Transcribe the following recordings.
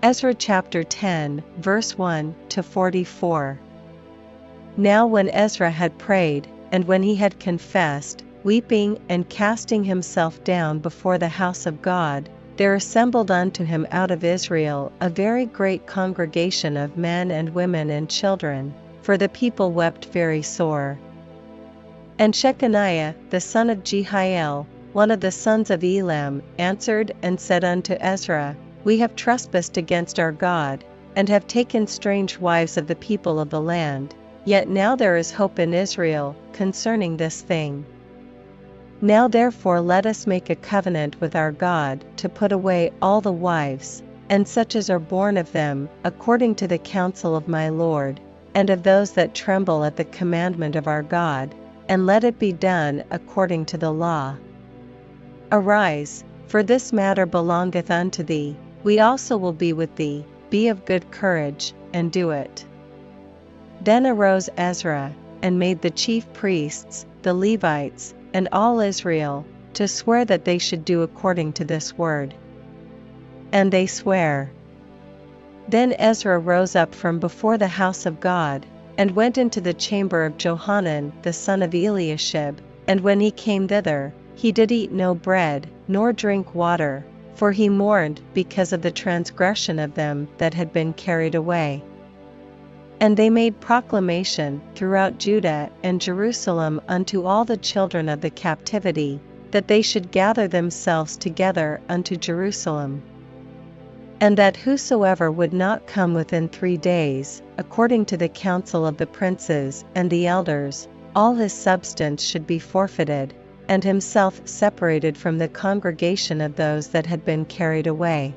Ezra chapter 10, verse 1 to 44. Now when Ezra had prayed, and when he had confessed, weeping and casting himself down before the house of God, there assembled unto him out of Israel a very great congregation of men and women and children, for the people wept very sore. And Shechaniah the son of Jehiel, one of the sons of Elam, answered and said unto Ezra, We have trespassed against our God, and have taken strange wives of the people of the land, yet now there is hope in Israel concerning this thing. Now therefore let us make a covenant with our God to put away all the wives, and such as are born of them, according to the counsel of my Lord, and of those that tremble at the commandment of our God, and let it be done according to the law. Arise, for this matter belongeth unto thee, we also will be with thee, be of good courage, and do it. Then arose Ezra, and made the chief priests, the Levites, and all Israel, to swear that they should do according to this word. And they sware. Then Ezra rose up from before the house of God, and went into the chamber of Johanan the son of Eliashib, and when he came thither, he did eat no bread, nor drink water, for he mourned because of the transgression of them that had been carried away. And they made proclamation throughout Judah and Jerusalem unto all the children of the captivity, that they should gather themselves together unto Jerusalem. And that whosoever would not come within 3 days, according to the counsel of the princes and the elders, all his substance should be forfeited, and himself separated from the congregation of those that had been carried away.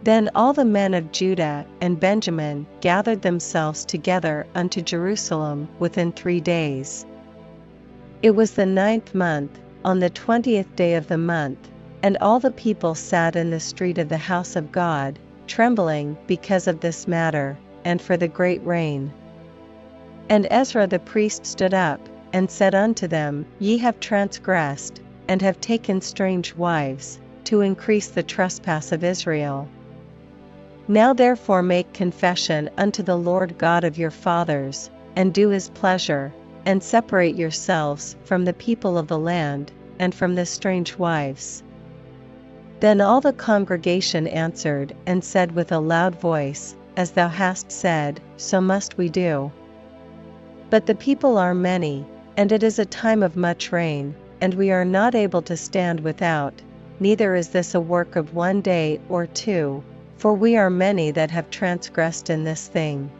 Then all the men of Judah and Benjamin gathered themselves together unto Jerusalem within 3 days. It was the 9th month, on the 20th day of the month, and all the people sat in the street of the house of God, trembling because of this matter, and for the great rain. And Ezra the priest stood up, and said unto them, Ye have transgressed, and have taken strange wives, to increase the trespass of Israel. Now therefore make confession unto the Lord God of your fathers, and do his pleasure, and separate yourselves from the people of the land, and from the strange wives. Then all the congregation answered and said with a loud voice, As thou hast said, so must we do. But the people are many, and it is a time of much rain, and we are not able to stand without, neither is this a work of 1 day or 2, for we are many that have transgressed in this thing.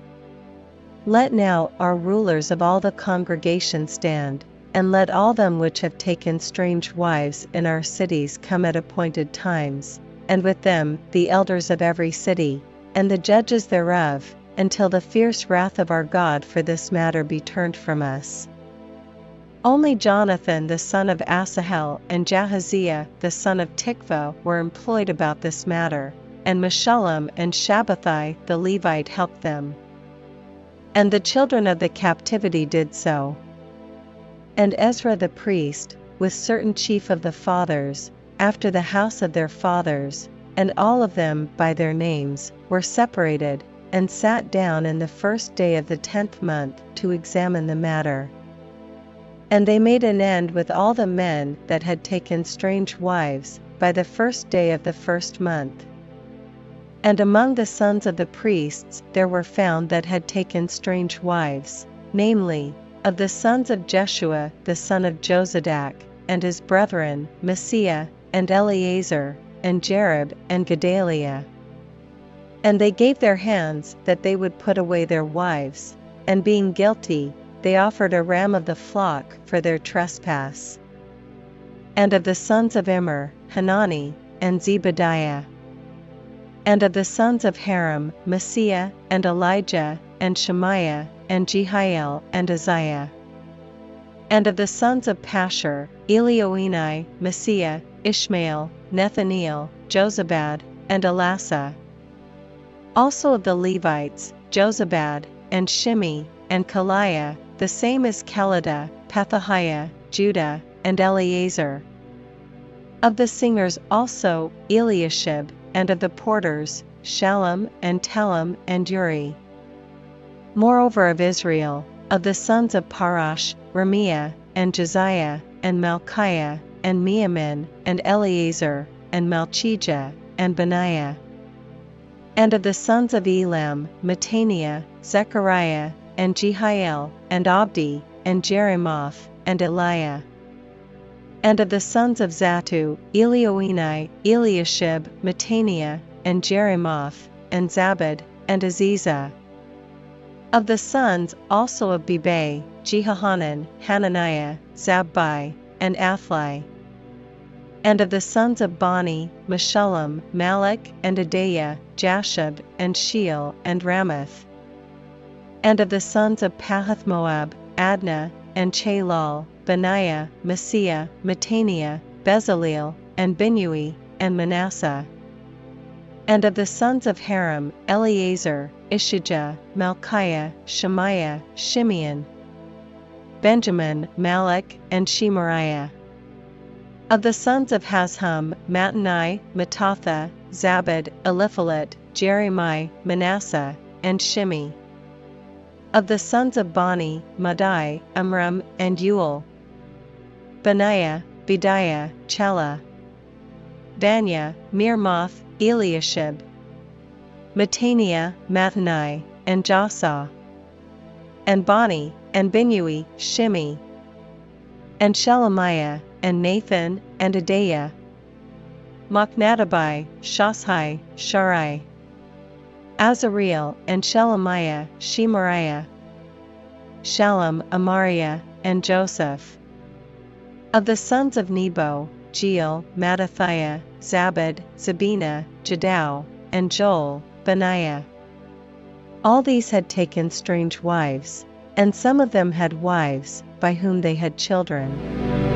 Let now our rulers of all the congregation stand, and let all them which have taken strange wives in our cities come at appointed times, and with them the elders of every city, and the judges thereof, until the fierce wrath of our God for this matter be turned from us. Only Jonathan the son of Asahel and Jahaziah the son of Tikva were employed about this matter, and Meshullam and Shabbathai the Levite helped them. And the children of the captivity did so. And Ezra the priest, with certain chief of the fathers, after the house of their fathers, and all of them by their names, were separated, and sat down in the 1st day of the 10th month to examine the matter. And they made an end with all the men that had taken strange wives, by the 1st day of the 1st month. And among the sons of the priests there were found that had taken strange wives, namely, of the sons of Jeshua the son of Jozadak, and his brethren, Messiah, and Eleazar, and Jerib, and Gedaliah. And they gave their hands that they would put away their wives, and being guilty, they offered a ram of the flock for their trespass. And of the sons of Immer, Hanani, and Zebadiah. And of the sons of Haram, Messiah, and Elijah, and Shemaiah, and Jehiel, and Uzziah. And of the sons of Pashur, Elioenai, Messiah, Ishmael, Nethaniel, Jozabad, and Elasa. Also of the Levites, Jozabad, and Shimi, and Kaliah, the same as Kelida, Pethahiah, Judah, and Eleazar. Of the singers also, Eliashib, and of the porters, Shallum, and Telem, and Uri. Moreover of Israel, of the sons of Parash, Ramiah, and Josiah, and Malchiah, and Meamin, and Eleazar, and Malchijah, and Benaiah. And of the sons of Elam, Mattaniah, Zechariah, and Jehiel, and Abdi, and Jeremoth, and Eliah. And of the sons of Zattu, Elioenai, Eliashib, Mattaniah, and Jeremoth, and Zabad, and Aziza. Of the sons also of Bebai, Jehohanan, Hananiah, Zabbai, and Athli. And of the sons of Bani, Meshullam, Malach, and Adaiah, Jashub, and Sheol, and Ramoth. And of the sons of Pahath-Moab, Adnah, and Chalal, Benaiah, Messiah, Mattaniah, Bezaleel, and Binui, and Manasseh. And of the sons of Haram, Eleazar, Ishijah, Malchiah, Shemaiah, Shimeon, Benjamin, Malach, and Shemariah. Of the sons of Hashum, Mattenai, Mattatha, Zabad, Eliphalet, Jeremiah, Manasseh, and Shimi. Of the sons of Bani, Madai, Amram, and Uel. Benaiah, Bediah, Chela. Banya, Mirmoth, Eliashib. Mattaniah, Mattanai, and Jasa. And Bani, and Binui, Shimi. And Shelemiah, and Nathan, and Adaiah. Machnatabbai, Shashai, Sharai. Azareel, and Shelemiah, Shemariah. Shallum, Amariah, and Joseph. Of the sons of Nebo, Jeiel, Mattathiah, Zabad, Zabina, Jadau, and Joel, Benaiah. All these had taken strange wives, and some of them had wives, by whom they had children.